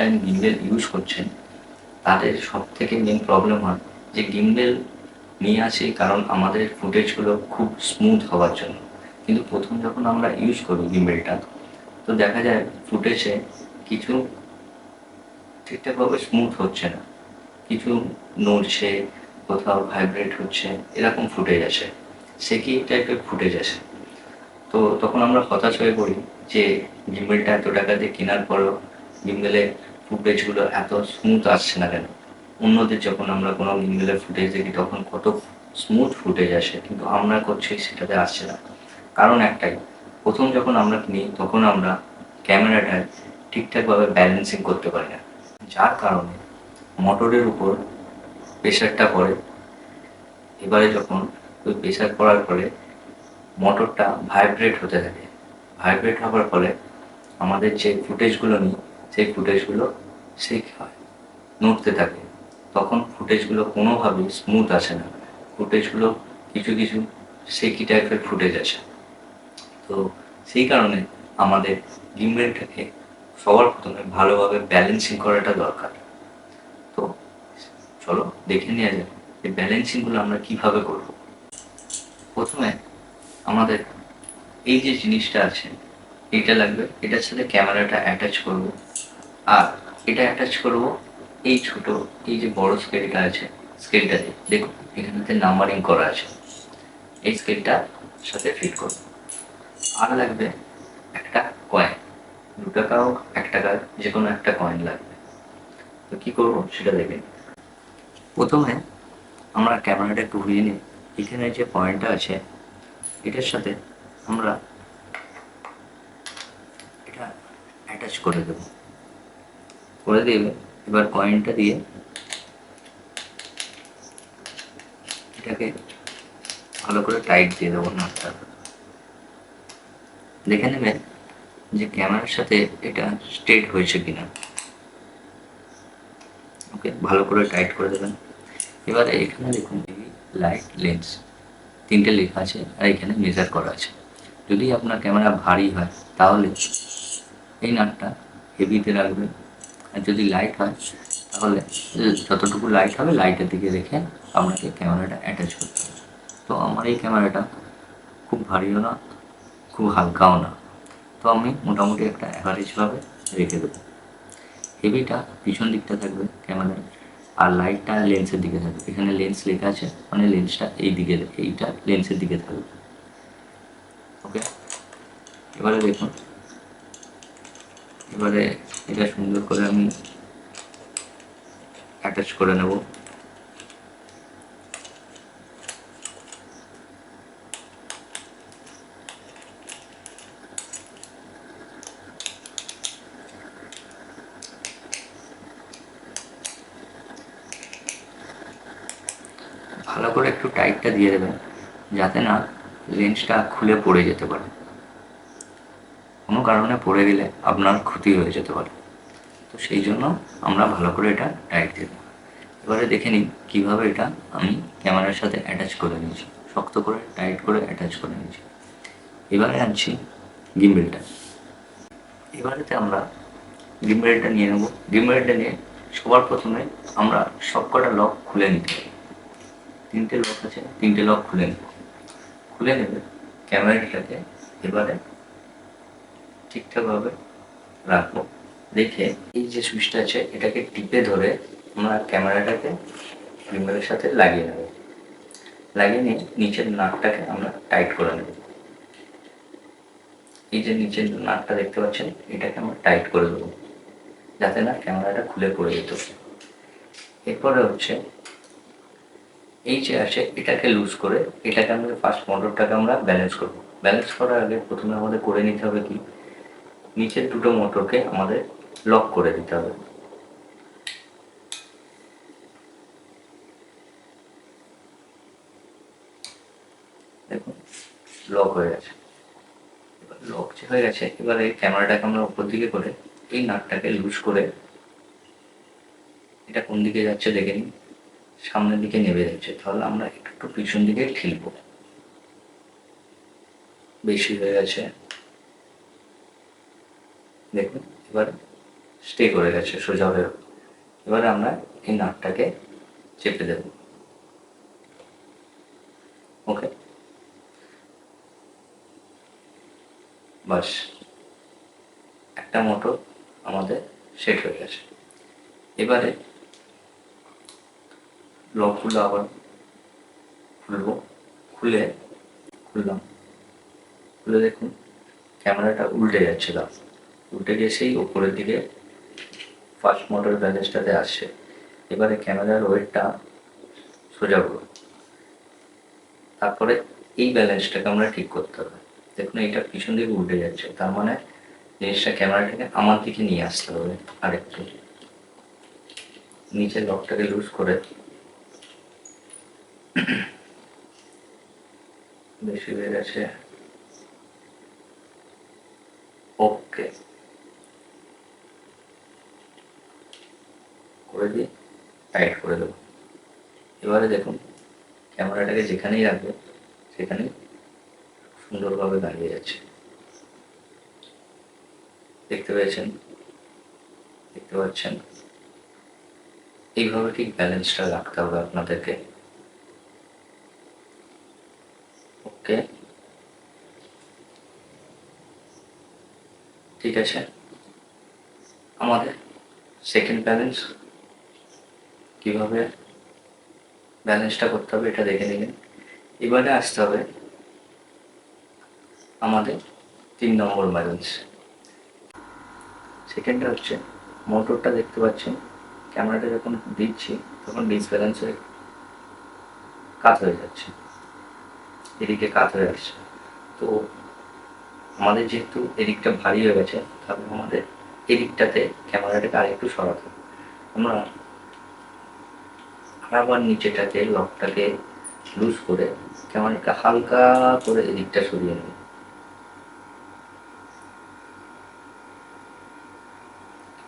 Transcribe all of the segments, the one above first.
Time gimbal use করছেন তাদের সব থেকে মেন প্রবলেম হয় যে গিম্বেল নিয়ে আসি কারণ আমাদের ফুটেজগুলো খুব স্মুথ হওয়ার জন্য। কিন্তু প্রথম যখন আমরা ইউজ করি গিম্বেলটা, তো দেখা যায় ফুটেজে কিছু ঠিকঠাকভাবে স্মুথ হচ্ছে না, কিছু নড়ছে, কোথাও ভাইব্রেট হচ্ছে, এরকম ফুটেজ আসে, সে কি টাইপের ফুটেজ আসে। তো তখন আমরা হতাশ হয়ে পড়ি যে গিম্বেলটা এত টাকা দিয়ে কেনার পরেও গিম্বেলের ফুটেজগুলো এত স্মুথ আসছে না কেন। অন্যদের যখন আমরা কোনো গিম্বেলের ফুটেজ দেখি তখন কত স্মুথ ফুটেজ আসে, কিন্তু আমরা করছি সেটাতে আসছে না। কারণ একটাই, প্রথম যখন আমরা কিনি তখন আমরা ক্যামেরাটায় ঠিকঠাকভাবে ব্যালেন্সিং করতে পারি না, যার কারণে মোটরের উপর প্রেশারটা পড়ে। এবারে যখন ওই প্রেশার পড়ার ফলে মোটরটা ভাইব্রেট হতে থাকে, ভাইব্রেট হওয়ার ফলে আমাদের যে ফুটেজগুলো নিই সেই ফুটেজগুলো শেক হয়, নড়তে থাকে। তখন ফুটেজগুলো কোনোভাবেই স্মুথ আসে না, ফুটেজগুলো কিছু কিছু শেকি টাইপের ফুটেজ আসে। তো সেই কারণে আমাদের গিম্বেলটাকে সবার প্রথমে ভালোভাবে ব্যালেন্সিং করাটা দরকার। তো চলো দেখে নেওয়া যাক যে ব্যালেন্সিংগুলো আমরা কীভাবে করব। প্রথমে আমাদের এই যে জিনিসটা আছে এইটা লাগবে, এটার সাথে ক্যামেরাটা অ্যাটাচ করব। আর এটা অ্যাটাচ করব এই ছোট, এই যে বড় স্কেলটা আছে স্কেলটাতে দেখুন এখানেতে নাম্বারিং করা আছে, এই স্কেলটার সাথে ফিট করব। আর লাগবে একটা কয়েন, 2 টাকা হোক 1 টাকার যে কোনো একটা কয়েন লাগবে। তো কী করবো সেটা দেখবেন। প্রথমে আমরা ক্যামেরাটা একটু ঘুরিয়ে নিই, এখানে যে পয়েন্টটা আছে এটার সাথে আমরা এটা অ্যাটাচ করে দেবো, করে দেবে। এবার কয়েনটা দিয়ে এটাকে ভালো করে টাইট দিয়ে দেবো নাটটা। দেখে নেবেন যে ক্যামেরার সাথে এটা স্ট্রেট হয়েছে কিনা। ওকে, ভালো করে টাইট করে দেবেন। এবারে এখানে দেখুন লাইট লেন্স 3টে লেখা আছে, আর এখানে মেজার করা আছে। যদি আপনার ক্যামেরা ভারী হয় তাহলে এই নাটটা হেভিতে রাখবেন, আর যদি লাইট হয় তাহলে যতটুকু লাইট হবে লাইটের দিকে রেখে আপনাকে ক্যামেরাটা অ্যাটাচ করতে হবে। তো আমার এই ক্যামেরাটা খুব ভারীও না, খুব হালকাও না, তো আমি মোটামুটি একটা অ্যাভারেজভাবে রেখে দেবো। হেভিটা পিছন দিকটা থাকবে ক্যামেরার, আর লাইটটা লেন্সের দিকে থাকবে। এখানে লেন্স লেখা আছে মানে লেন্সটা এই দিকে, এইটা লেন্সের দিকে থাকবে। ওকে, এবারে দেখুন, এবারে এটা সুন্দর করে আমি অ্যাটাচ করে নেব। ভালো করে একটু টাইটটা দিয়ে দেবেন যাতে না লেন্সটা খুলে পড়ে যেতে পারে, কোনো কারণে পড়ে গেলে আপনার ক্ষতি হয়ে যেতে পারে। তো সেই জন্য আমরা ভালো করে এটা টাইট দিয়ে দেবো। এবারে দেখে নিন কীভাবে এটা আমি ক্যামেরার সাথে অ্যাটাচ করে নিয়েছি, শক্ত করে টাইট করে অ্যাটাচ করে নিয়েছি। এবারে আনছি গিম্বেলটা। এবারেতে আমরা গিম্বেলটা নিয়ে নেব। গিম্বেলটা নিয়ে সবার প্রথমে আমরা সবকটা লক খুলে নিতে হবে। 3টে লক আছে, 3টে লক খুলে নেব। খুলে নেবে ক্যামেরাটাকে এবারে ঠিকঠাকভাবে রাখবো, রেখে এই যে সুইচটা আছে এটাকে টিপে ধরে আমরা ক্যামেরাটাকে গিম্বেলের সাথে লাগিয়ে নেব। লাগিয়ে নিয়ে নিচের নাটটাকে আমরা টাইট করে নেব। এই যে নিচের নাটটা দেখতে পাচ্ছেন এটাকে আমরা টাইট করে দেবো যাতে না ক্যামেরাটা খুলে পড়ে যেত। এরপরে হচ্ছে এই যে আছে এটাকে লুজ করে এটাকে আমরা ফার্স্ট মোটরটাকে আমরা ব্যালেন্স করব। ব্যালেন্স করার আগে প্রথমে আমাদের করে নিতে হবে কি, নিচের দুটো মোটরকে আমাদের লক করে দিতে হবে। দেখুন লক হয়ে গেছে। এবার লক যে হয়ে গেছে, এবারে ক্যামেরাটাকে আমরা উপর দিকে করে এই নাটটাকে লুজ করে এটা কোন দিকে যাচ্ছে দেখে নিন, সামনের দিকে নেমে যাচ্ছে, তাহলে আমরা একটু পিছন দিকে ঠেলবো। বেশি হয়ে গেছে দেখুন, এবার স্টে করে গেছে সোজা হয়ে। এবারে আমরা এই নাটটাকে চেপে দেব। ওকে, বাস একটা মোটর আমাদের সেট হয়ে গেছে। এবারে লকগুলো আবার খুলবো, খুললাম, খুলে দেখুন ক্যামেরাটা উল্টে যাচ্ছিল, উল্টে গিয়ে সেই ওপরের দিকে ফার্স্ট মোটর ব্যালেন্সটাতে আসছে। এবারে ক্যামেরার ওয়েটটা সোজা করব, তারপরে এই ব্যালেন্সটাকে আমরা ঠিক করতে হবে। দেখুন এটা পিছন দিকে উল্টে যাচ্ছে, তার মানে জিনিসটা ক্যামেরাটাকে আমার দিকে নিয়ে আসতে হবে। আরেকটু নিচের লকটাকে লুজ করে, বেশি হয়ে গেছে, ওকে করে দিয়ে টাইট করে দেবো। এবারে দেখুন ক্যামেরাটাকে যেখানেই রাখবে সেখানেই সুন্দরভাবে দাঁড়িয়ে যাচ্ছে। দেখতে পেয়েছেন, দেখতে পাচ্ছেন, এইভাবে ঠিক ব্যালেন্সটা রাখতে হবে আপনাদেরকে। ওকে, ঠিক আছে। আমাদের সেকেন্ড ব্যালেন্স কীভাবে ব্যালেন্সটা করতে হবে এটা দেখে নিলেন। এবারে আসতে হবে আমাদের 3 নম্বর ব্যালেন্স। সেকেন্ডটা হচ্ছে মোটরটা দেখতে পাচ্ছেন, ক্যামেরাটা যখন দিচ্ছি তখন ডিসব্যালেন্স হয়ে কাত হয়ে যাচ্ছে, এদিকে কাত হয়ে আসছে। তো আমাদের যেহেতু এদিকটা ভারী হয়ে গেছে, তাহলে আমাদের এদিকটাতে ক্যামেরাটাকে আরেকটু সরাতে হবে। আমরা আবার নিচেটাতে লকটাকে লুজ করে ক্যামেরাটা হালকা করে এদিকটা সরিয়ে নেব।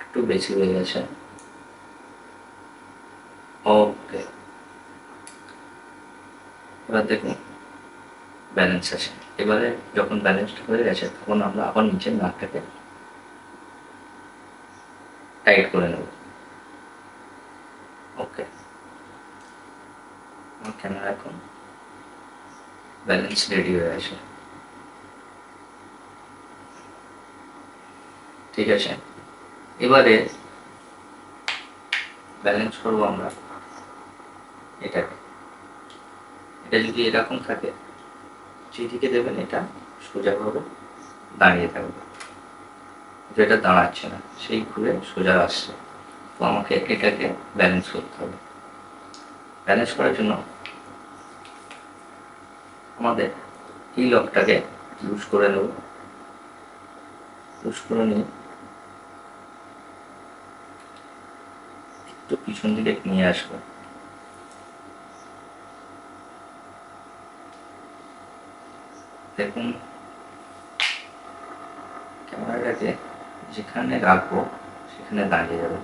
একটু বেশি হয়ে গেছে, ওকে। এবার দেখুন ব্যালেন্স আছে। এবারে যখন ব্যালেন্সটা হয়ে গেছে তখন আমরা আবার নিচের নাকটাকে টাইট করে নেব। ওকে, আমার ক্যামেরা এখন ব্যালেন্স রেডি হয়ে আছে, ঠিক আছে। এবারে ব্যালেন্স করবো আমরা এটাকে। এটা যদি এরকম থাকে, যেদিকে দেবেন এটা সোজাভাবে দাঁড়িয়ে থাকবে, যেটা দাঁড়াচ্ছে না সেই ঘুরে সোজা আসছে। তো আমাকে এটাকে ব্যালেন্স করতে হবে। ব্যালেন্স করার জন্য আমাদের এই লকটাকে লুজ করে নেব, লুজ করে নিয়ে একটু পিছন দিকে নিয়ে আসবো। দেখুন ক্যামেরাটাকে যেখানে রাখবো সেখানে দাঁড়িয়ে যাবে।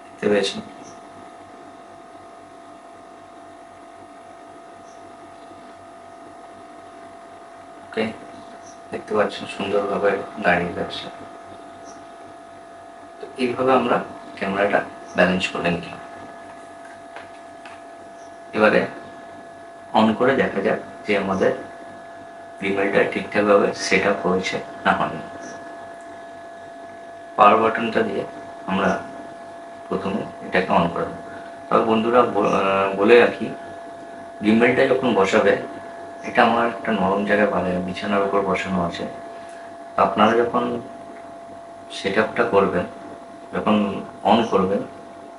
দেখতে পেয়েছেন? ওকে, দেখতে পাচ্ছেন সুন্দরভাবে দাঁড়িয়ে যাচ্ছে। তো এইভাবে আমরা ক্যামেরাটা ব্যালেন্স করে নিলাম। এবারে অন করে দেখা যাক যে আমাদের রিমেলটা ঠিকঠাকভাবে সেট আপ হয়েছে না হয়নি। পাওয়ার বাটনটা দিয়ে আমরা প্রথমে এটাকে অন করে দেবো। তবে বন্ধুরা বলে রাখি, গিম্বেলটা যখন বসাবে, এটা আমার একটা নরম জায়গায় বিছানার উপর বসানো আছে। আপনারা যখন সেট আপটা করবেন, যখন অন করবেন,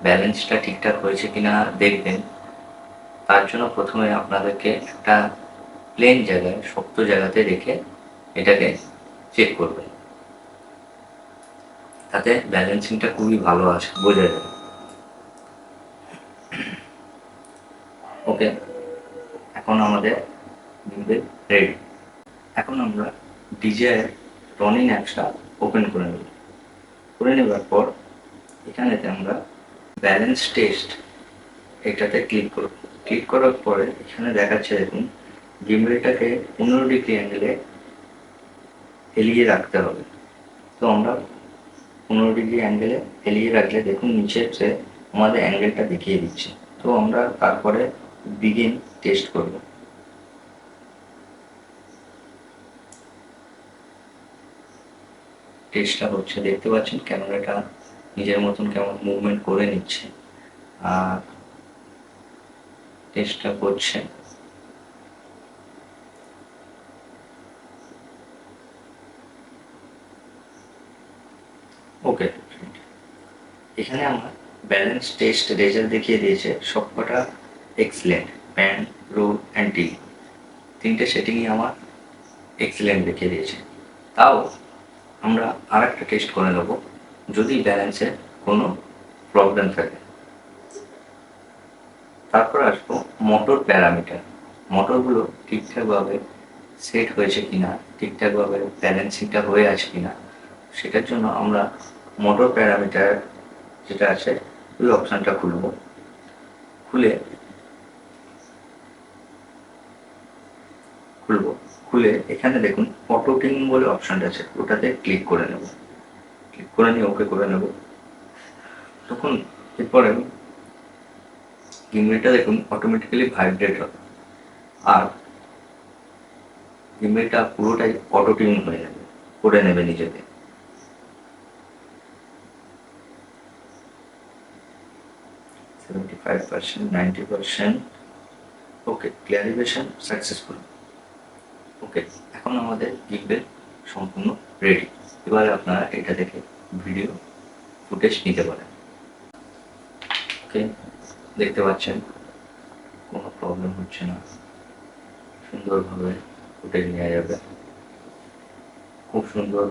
ব্যালেন্সটা ঠিকঠাক হয়েছে কিনা দেখবেন। তার জন্য প্রথমে আপনাদেরকে একটা প্লেন জায়গায়, শক্ত জায়গাতে রেখে এটাকে চেক করবেন, তাতে ব্যালেন্সিংটা খুবই ভালো আছে, বোঝা যাবে। ওকে, এখন আমাদের গিম্বেল রেডি। এখন আমরা ডিজের রনিন অ্যাপসটা ওপেন করে নেব। করে নেবার পর এখানেতে আমরা ব্যালেন্স টেস্ট এটাতে ক্লিক করব। ক্লিক করার পরে এখানে দেখাচ্ছে দেখুন গিম্বেলটাকে 15 ডিগ্রি অ্যাঙ্গেলে হেলিয়ে রাখতে হবে। তো আমরা 15 ডিগ্রি অ্যাঙ্গেলে হেলিয়ে রাখলে দেখুন নিচে সে আমাদের অ্যাঙ্গেলটা দেখিয়ে দিচ্ছে। তো আমরা তারপরে বিগিন টেস্ট করব। টেস্টটা হচ্ছে, দেখতে পাচ্ছেন ক্যামেরাটা নিজের মতন কেমন মুভমেন্ট করে নিচ্ছে আর টেস্টটা করছে। ওকে, এখানে আমার ব্যালেন্স টেস্ট রেজাল্ট দেখিয়ে দিয়েছে সবকটা excellent. Pan, roll and D তিনটে সেটিংই আমার এক্সিলেন্ট দেখিয়ে দিয়েছে। তাও আমরা আর একটা টেস্ট করে নেব, যদি ব্যালেন্সে কোনো প্রবলেম থাকে। তারপর আসবো মোটর প্যারামিটার। মোটরগুলো ঠিকঠাকভাবে সেট হয়েছে কিনা, ঠিকঠাকভাবে ব্যালেন্সিংটা হয়ে আছে কিনা, সেটার জন্য আমরা মোটর প্যারামিটার যেটা আছে ওই অপশানটা খুলে খুলবো। খুলে এখানে দেখুন অটো টিউন বলে অপশানটা আছে, ওটাতে ক্লিক করে নেব। ক্লিক করে নিয়ে ওকে করে নেব। তখন এরপরে গিম্বলটা দেখুন অটোমেটিক্যালি ভাইব্রেট হবে আর গিম্বলটা পুরোটাই অটো টিউন হয়ে যাবে, করে নেবে নিজেকে। 75%, 90%। ওকে, ক্লিয়ারিফিকেশন সাকসেসফুল। ওকে, এখন আমাদের গিম্বল সম্পূর্ণ রেডি। এবারে আপনারা এটা দেখে ভিডিও ফুটেজ নিতে পারেন। ওকে, দেখতে পাচ্ছেন কোনো প্রবলেম হচ্ছে না, সুন্দরভাবে ফুটেজ নেওয়া যাবে। খুব সুন্দর